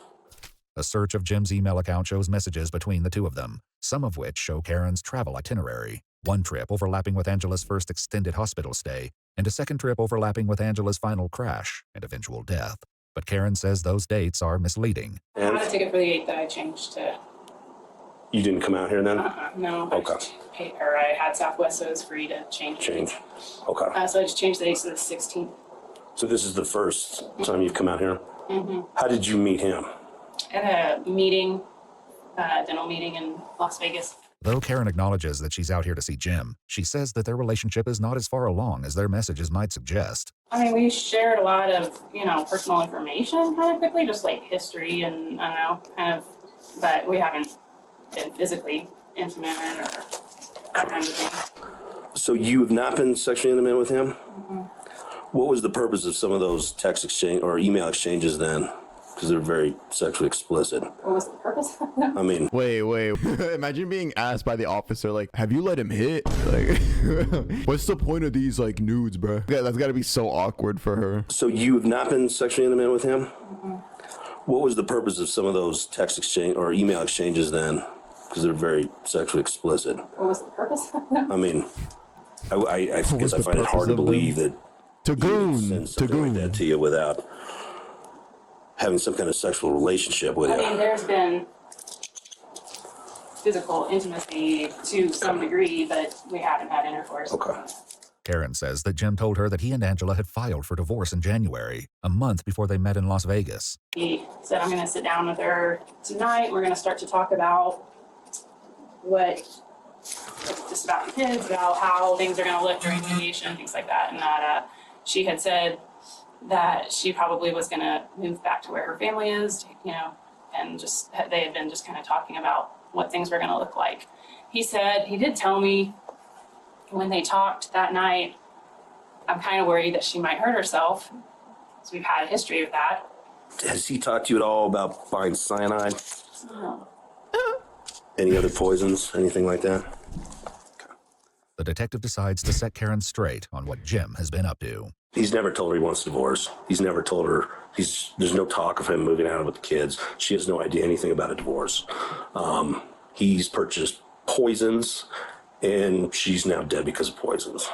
A search of Jim's email account shows messages between the two of them, some of which show Karen's travel itinerary. One trip overlapping with Angela's first extended hospital stay, and a second trip overlapping with Angela's final crash and eventual death. But Karen says those dates are misleading. I had a ticket for the 8th that I changed to. You didn't come out here then? No. Okay. I had Southwest, so it was free to change. Okay. So I just changed the dates to the 16th. So this is the first time you've come out here? Mm-hmm. How did you meet him? At a meeting, dental meeting in Las Vegas. Though Karen acknowledges that she's out here to see Jim, she says that their relationship is not as far along as their messages might suggest. I mean, we shared a lot of, personal information kind of quickly, just like history and, but we haven't been physically intimate or that kind of thing. So you have not been sexually intimate with him? Mm-hmm. What was the purpose of some of those text exchange or email exchanges then? Because they're very sexually explicit. What was the purpose? I mean, wait. Imagine being asked by the officer, like, have you let him hit? Like, what's the point of these, like, nudes, bro? Yeah, that's got to be so awkward for her. So you have not been sexually intimate with him? Mm-hmm. What was the purpose of some of those text exchange or email exchanges then? Because they're very sexually explicit. What was the purpose? I mean, I guess I find it hard to believe that to that to you without having some kind of sexual relationship with you. I mean, there's been physical intimacy to some degree, but we haven't had intercourse. Okay. Karen says that Jim told her that he and Angela had filed for divorce in January, a month before they met in Las Vegas. He said, I'm going to sit down with her tonight. We're going to start to talk about just about the kids, about how things are going to look during mediation, things like that. And that she had said that she probably was going to move back to where her family is, and just they had been just kind of talking about what things were going to look like. He did tell me when they talked that night, I'm kind of worried that she might hurt herself. So we've had a history of that. Has he talked to you at all about buying cyanide? No. Any other poisons? Anything like that? The detective decides to set Karen straight on what Jim has been up to. He's never told her he wants a divorce. He's never told her. There's no talk of him moving out with the kids. She has no idea anything about a divorce. He's purchased poisons, and she's now dead because of poisons.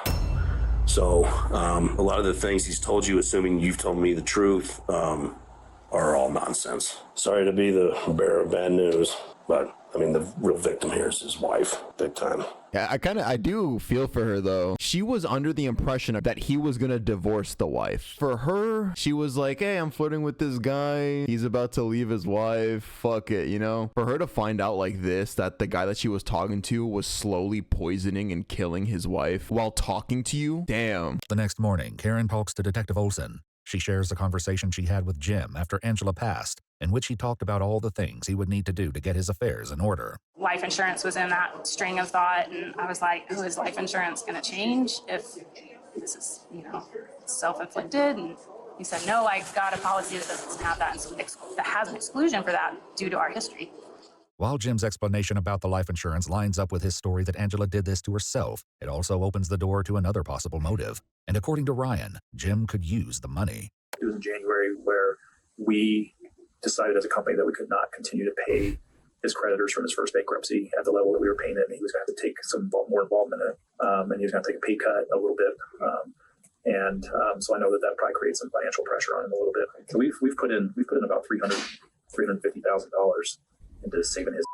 So a lot of the things he's told you, assuming you've told me the truth, are all nonsense. Sorry to be the bearer of bad news, but I mean, the real victim here is his wife, big time. Yeah, I do feel for her though. She was under the impression that he was gonna divorce the wife. For her, she was like, hey, I'm flirting with this guy. He's about to leave his wife. Fuck it, you know? For her to find out like this, that the guy that she was talking to was slowly poisoning and killing his wife while talking to you, damn. The next morning, Karen talks to Detective Olson. She shares the conversation she had with Jim after Angela passed, in which he talked about all the things he would need to do to get his affairs in order. Life insurance was in that string of thought, and I was like, "Oh, is life insurance going to change if this is, self-inflicted?" And he said, "No, I got a policy that doesn't have that has an exclusion for that due to our history." While Jim's explanation about the life insurance lines up with his story that Angela did this to herself, it also opens the door to another possible motive. And according to Ryan, Jim could use the money. It was in January where we decided as a company that we could not continue to pay his creditors from his first bankruptcy at the level that we were paying it. And he was going to have to take some more involvement in it. And he was going to take a pay cut a little bit. So I know that probably creates some financial pressure on him a little bit. So we've put in about $350,000 into saving his.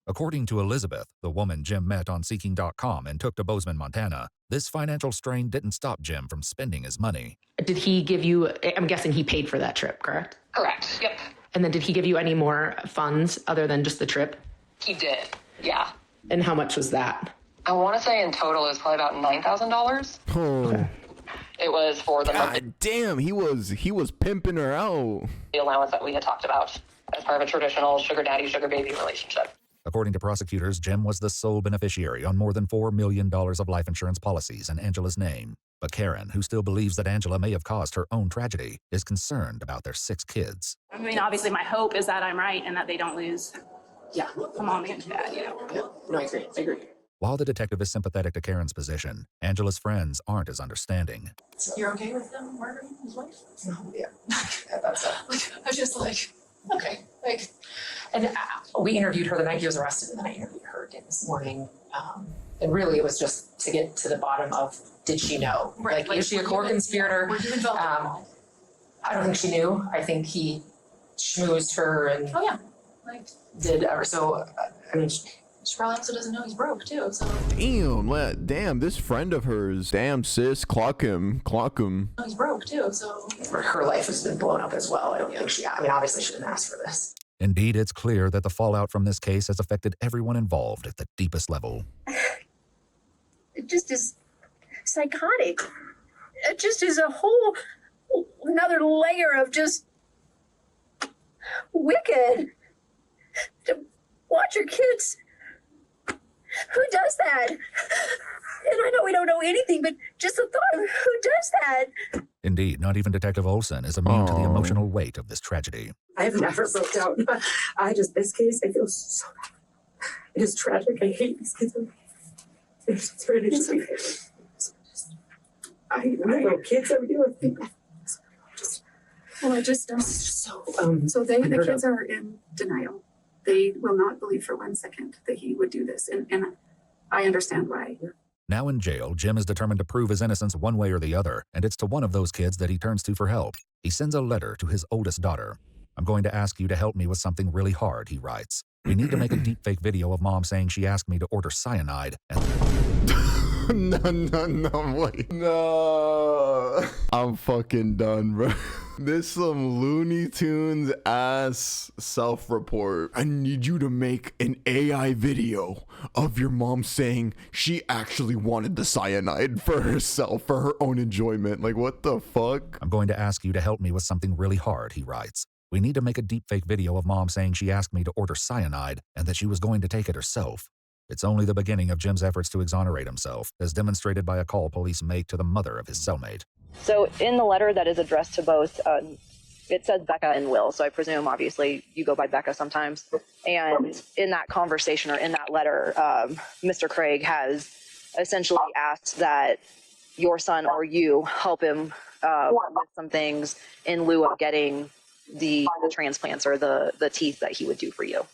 According to Elizabeth, the woman Jim met on Seeking.com and took to Bozeman, Montana, this financial strain didn't stop Jim from spending his money. Did he give you, I'm guessing he paid for that trip, correct? Correct. Yep. And then did he give you any more funds other than just the trip? He did. Yeah. And how much was that? I want to say in total it was probably about $9,000. Oh. Okay. It was for the God damn, he was pimping her out. The allowance that we had talked about as part of a traditional sugar daddy, sugar baby relationship. According to prosecutors, Jim was the sole beneficiary on more than $4 million of life insurance policies in Angela's name. But Karen, who still believes that Angela may have caused her own tragedy, is concerned about their 6 kids. I mean, obviously my hope is that I'm right and that they don't lose. Yeah. Come on, man, dad, Yeah. No, I agree. While the detective is sympathetic to Karen's position, Angela's friends aren't as understanding. You're okay with them murdering his wife? No, yeah. That's I was just like, okay, and we interviewed her the night he was arrested, and then I interviewed her again this morning. And really, it was just to get to the bottom of, did she know? Right. Is she a co-conspirator? Were you involved? I don't think she knew. I think he schmoozed her and did ever so. I mean, She probably also doesn't know he's broke too, so. Damn, this friend of hers. Damn, sis, clock him. No, he's broke too, so. Her life has been blown up as well. I don't think obviously she didn't ask for this. Indeed, it's clear that the fallout from this case has affected everyone involved at the deepest level. It just is psychotic. It just is a whole another layer of just wicked. To watch your kids. Who does that? And I know we don't know anything, but just the thought of who does that? Indeed, not even Detective Olson is immune to the emotional weight of this tragedy. I've never broke down. This case, I feel so bad. It is tragic. I hate these kids. It's really just I know kids every day. Well, the kids are in denial. They will not believe for 1 second that he would do this. And I understand why. Now in jail, Jim is determined to prove his innocence one way or the other, and it's to one of those kids that he turns to for help. He sends a letter to his oldest daughter. I'm going to ask you to help me with something really hard, he writes. We need to make a deepfake video of mom saying she asked me to order cyanide and... No. I'm fucking done, bro. This some Looney Tunes ass self-report. I need you to make an AI video of your mom saying she actually wanted the cyanide for herself, for her own enjoyment. Like, what the fuck? I'm going to ask you to help me with something really hard, he writes. We need to make a deepfake video of mom saying she asked me to order cyanide and that she was going to take it herself. It's only the beginning of Jim's efforts to exonerate himself, as demonstrated by a call police make to the mother of his cellmate. So in the letter that is addressed to both, it says Becca and Will. So I presume, obviously, you go by Becca sometimes. And in that conversation or in that letter, Mr. Craig has essentially asked that your son or you help him with some things in lieu of getting the transplants or the teeth that he would do for you.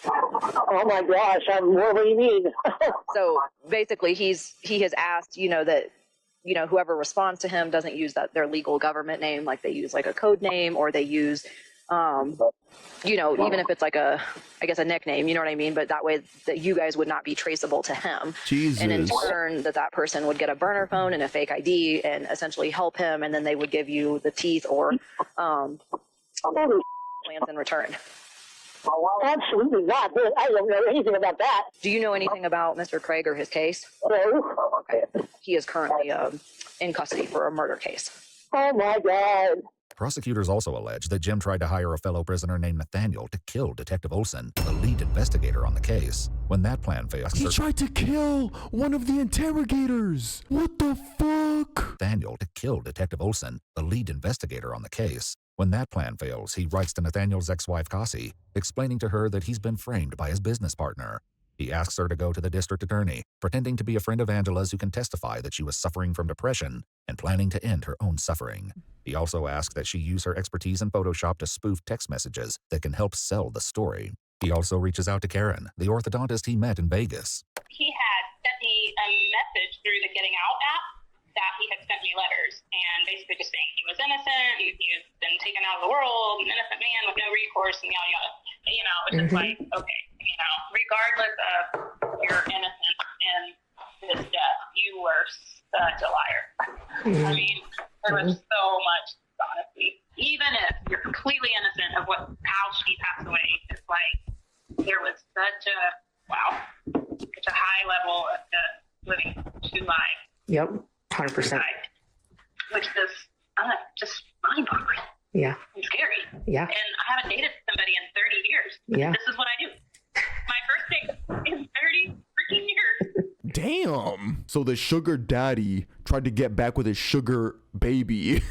Oh my gosh, what do you mean? So basically he has asked, that, whoever responds to him doesn't use their legal government name, like they use like a code name or they use You know, even if it's like a nickname, you know what I mean? But that way that you guys would not be traceable to him. Jesus. And in turn, that person would get a burner phone and a fake ID and essentially help him. And then they would give you the teeth or plans in return. Absolutely not. I don't know anything about that. Do you know anything about Mr. Craig or his case? No. Okay. He is currently in custody for a murder case. Oh my God. Prosecutors also allege that Jim tried to hire a fellow prisoner named Nathaniel to kill Detective Olson, the lead investigator on the case. When that plan failed, He tried to kill one of the interrogators. What the fuck? Nathaniel to kill Detective Olson, the lead investigator on the case. When that plan fails, he writes to Nathaniel's ex-wife Cassie, explaining to her that he's been framed by his business partner. He asks her to go to the district attorney, pretending to be a friend of Angela's who can testify that she was suffering from depression and planning to end her own suffering. He also asks that she use her expertise in Photoshop to spoof text messages that can help sell the story. He also reaches out to Karen, the orthodontist he met in Vegas. He had sent me a message through the Getting Out app that he had sent me letters and basically just saying he was innocent, he had been taken out of the world, an innocent man with no recourse, and yada yada. You know, it's just like, okay, you know, regardless of your innocence in this death, you were such a liar. I mean, there was so much honesty. Even if you're completely innocent of how she passed away, it's like there was such a high level of just living two lives. Yep, 100%. Which is just mind-boggling. Yeah. And scary. Yeah. And I haven't dated somebody in 30 years. Yeah. This is what I do. My first date in 30 freaking years. Damn. So the sugar daddy tried to get back with his sugar baby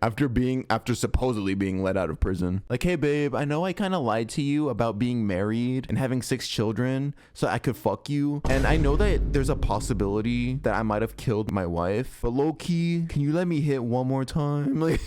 after supposedly being let out of prison. Like, hey babe, I know I kind of lied to you about being married and having 6 children so I could fuck you. And I know that there's a possibility that I might have killed my wife, but low key, can you let me hit one more time? Like,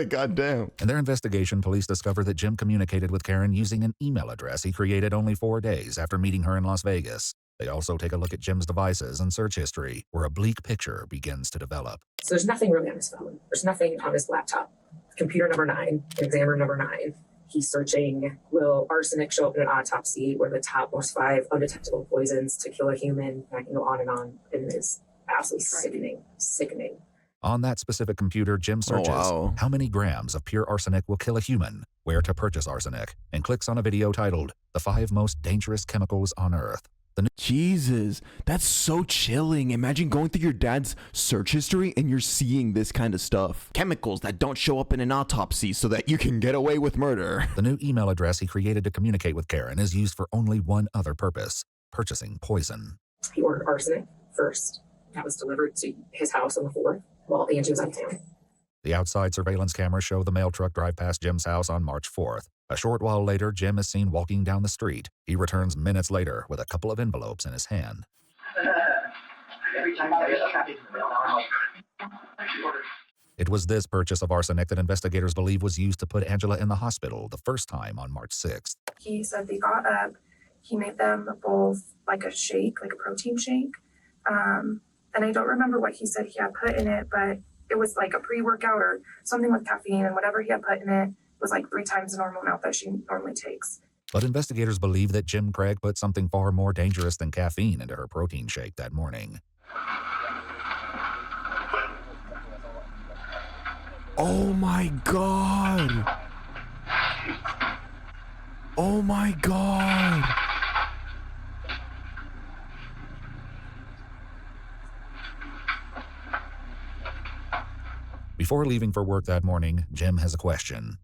goddamn. In their investigation, police discover that Jim communicated with Karen using an email address he created only 4 days after meeting her in Las Vegas. They also take a look at Jim's devices and search history, where a bleak picture begins to develop. So there's nothing really on his phone. There's nothing on his laptop. Computer number 9, examiner number 9. He's searching, will arsenic show up in an autopsy? What are the top most 5 undetectable poisons to kill a human? And I can go on, and it is absolutely sickening. On that specific computer, Jim searches how many grams of pure arsenic will kill a human, where to purchase arsenic, and clicks on a video titled, The 5 Most Dangerous Chemicals on Earth. Jesus, that's so chilling. Imagine going through your dad's search history and you're seeing this kind of stuff. Chemicals that don't show up in an autopsy so that you can get away with murder. The new email address he created to communicate with Karen is used for only one other purpose: purchasing poison. He ordered arsenic first. That was delivered to his house on the 4th while Angie was out of town. The outside surveillance cameras show the mail truck drive past Jim's house on March 4th. A short while later, Jim is seen walking down the street. He returns minutes later with a couple of envelopes in his hand. It was this purchase of arsenic that investigators believe was used to put Angela in the hospital the first time on March 6th. He said they got up, he made them both like a shake, like a protein shake. And I don't remember what he said he had put in it, but it was like a pre-workout or something with caffeine, and whatever he had put in it was like 3 times the normal amount that she normally takes. But investigators believe that Jim Craig put something far more dangerous than caffeine into her protein shake that morning. Oh my God. Oh my God. Before leaving for work that morning, Jim has a question.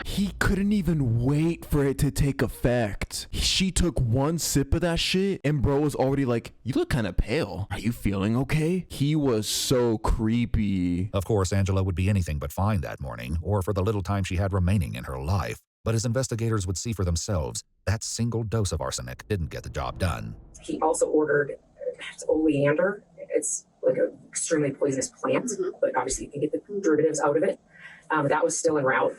He couldn't even wait for it to take effect. She took one sip of that shit and bro was already like, you look kind of pale. Are you feeling okay? He was so creepy. Of course, Angela would be anything but fine that morning, or for the little time she had remaining in her life. But as investigators would see for themselves, that single dose of arsenic didn't get the job done. He also ordered oleander. It's like an extremely poisonous plant, but obviously you can get the derivatives out of it. That was still en route.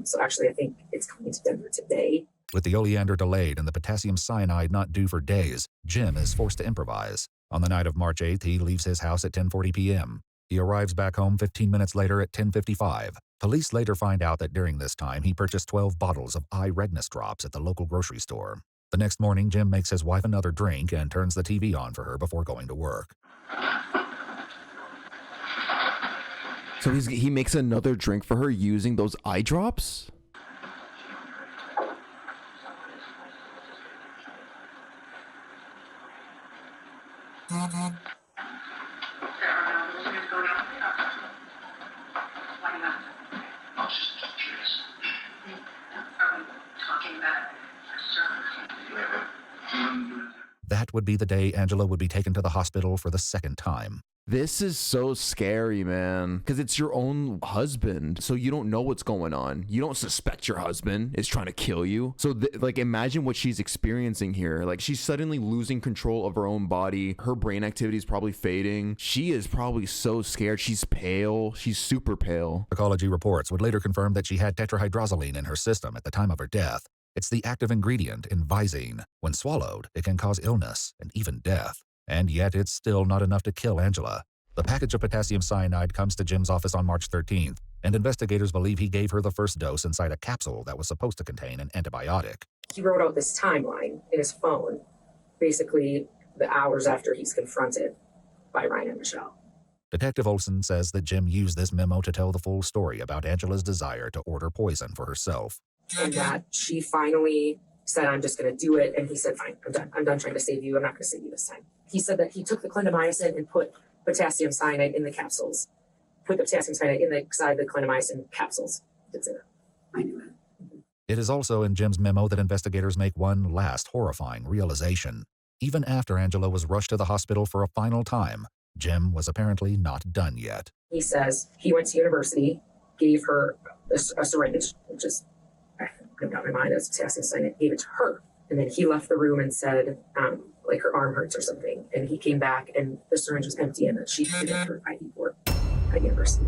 So actually, I think it's coming to Denver today. With the oleander delayed and the potassium cyanide not due for days, Jim is forced to improvise. On the night of March 8th, he leaves his house at 10:40 p.m. He arrives back home 15 minutes later at 10:55. Police later find out that during this time, he purchased 12 bottles of eye redness drops at the local grocery store. The next morning, Jim makes his wife another drink and turns the TV on for her before going to work. So he makes another drink for her using those eye drops? That would be the day Angela would be taken to the hospital for the second time. This is so scary, man, because it's your own husband, so you don't know what's going on. You don't suspect your husband is trying to kill you. So like, imagine what she's experiencing here. Like, she's suddenly losing control of her own body. Her brain activity is probably fading. She is probably so scared. She's pale. She's super pale. Toxicology reports would later confirm that she had tetrahydrozoline in her system at the time of her death. It's the active ingredient in Visine. When swallowed, it can cause illness and even death. And yet it's still not enough to kill Angela. The package of potassium cyanide comes to Jim's office on March 13th, and investigators believe he gave her the first dose inside a capsule that was supposed to contain an antibiotic. He wrote out this timeline in his phone, basically the hours after he's confronted by Ryan and Michelle. Detective Olson says that Jim used this memo to tell the full story about Angela's desire to order poison for herself. And that she finally said, I'm just going to do it. And he said, fine, I'm done. I'm done trying to save you. I'm not going to save you this time. He said that he took the clindamycin and put potassium cyanide in the capsules. Put the potassium cyanide inside the clindamycin capsules. Did say that. I knew it. It is also in Jim's memo that investigators make one last horrifying realization. Even after Angela was rushed to the hospital for a final time, Jim was apparently not done yet. He says he went to university, gave her a syringe, which is, I've got my mind as potassium cyanide, gave it to her. And then he left the room and said, like her arm hurts or something. And he came back and the syringe was empty and that she did her IV port at university.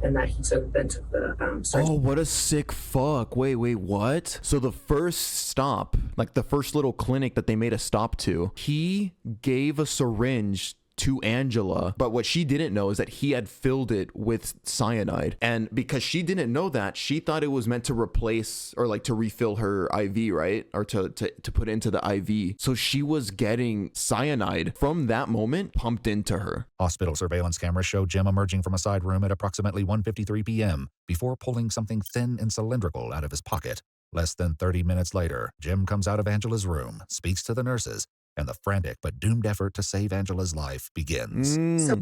And that he took the syringe. Oh, what a sick fuck. Wait, what? So the first stop, like the first little clinic that they made a stop to, he gave a syringe to Angela, but what she didn't know is that he had filled it with cyanide. And because she didn't know that, she thought it was meant to replace or like to refill her IV, right? Or to put into the IV. So she was getting cyanide from that moment pumped into her. Hospital surveillance cameras show Jim emerging from a side room at approximately 1:53 p.m. before pulling something thin and cylindrical out of his pocket. Less than 30 minutes later, Jim comes out of Angela's room, speaks to the nurses, and the frantic but doomed effort to save Angela's life begins.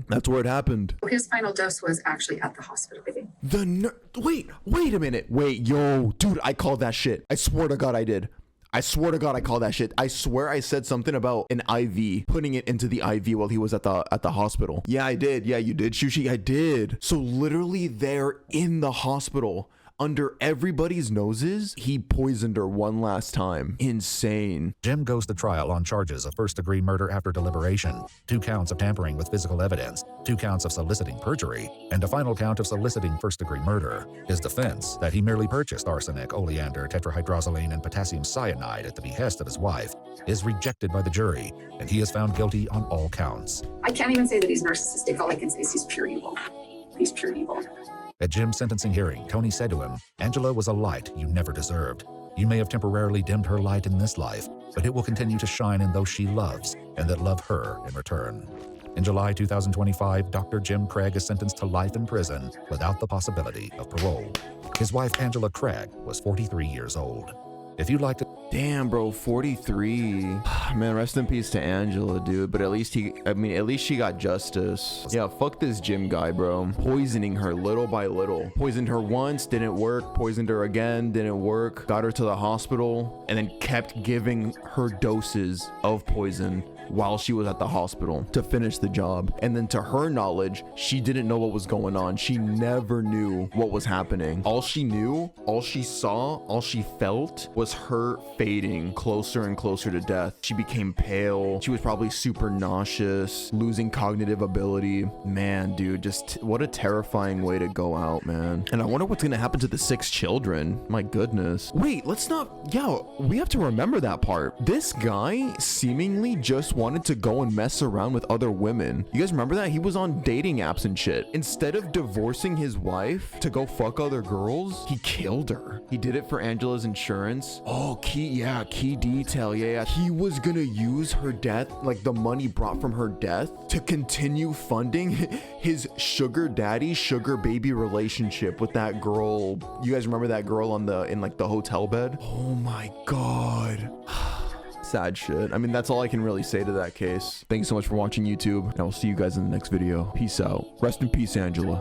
That's where it happened. His final dose was actually at the hospital. Wait a minute. Wait, yo, dude, I called that shit. I swear to God I did. I swear to God I called that shit. I swear I said something about an IV, putting it into the IV while he was at the hospital. Yeah, I did. Yeah, you did, Shushi. I did. So literally there in the hospital, under everybody's noses, he poisoned her one last time. Insane. Jim goes to trial on charges of first-degree murder after deliberation, 2 counts of tampering with physical evidence, 2 counts of soliciting perjury, and a final count of soliciting first-degree murder. His defense, that he merely purchased arsenic, oleander, tetrahydrozoline, and potassium cyanide at the behest of his wife, is rejected by the jury, and he is found guilty on all counts. I can't even say that he's narcissistic. All I can say is he's pure evil. He's pure evil. At Jim's sentencing hearing, Tony said to him, "Angela was a light you never deserved. You may have temporarily dimmed her light in this life, but it will continue to shine in those she loves and that love her in return." In July 2025, Dr. Jim Craig is sentenced to life in prison without the possibility of parole. His wife, Angela Craig, was 43 years old. If you'd like to... Damn, bro, 43. Man, rest in peace to Angela, dude. But at least she got justice. Yeah, fuck this Jim guy, bro. Poisoning her little by little. Poisoned her once, didn't work. Poisoned her again, didn't work. Got her to the hospital, and then kept giving her doses of poison while she was at the hospital to finish the job. And then to her knowledge, she didn't know what was going on. She never knew what was happening. All she knew, all she saw, all she felt was her fading closer and closer to death. She became pale. She was probably super nauseous, losing cognitive ability. Man, dude, just what a terrifying way to go out, man. And I wonder what's gonna happen to the 6 children. My goodness. Wait, we have to remember that part. This guy seemingly just just wanted to go and mess around with other women. You guys remember that? He was on dating apps and shit. Instead of divorcing his wife to go fuck other girls, he killed her. He did it for Angela's insurance. Oh, key detail. Yeah. He was gonna use her death, like the money brought from her death, to continue funding his sugar daddy, sugar baby relationship with that girl. You guys remember that girl in like the hotel bed? Oh my God. Sad shit. I mean, that's all I can really say to that case. Thanks so much for watching, YouTube, and I will see you guys in the next video. Peace out. Rest in peace, Angela.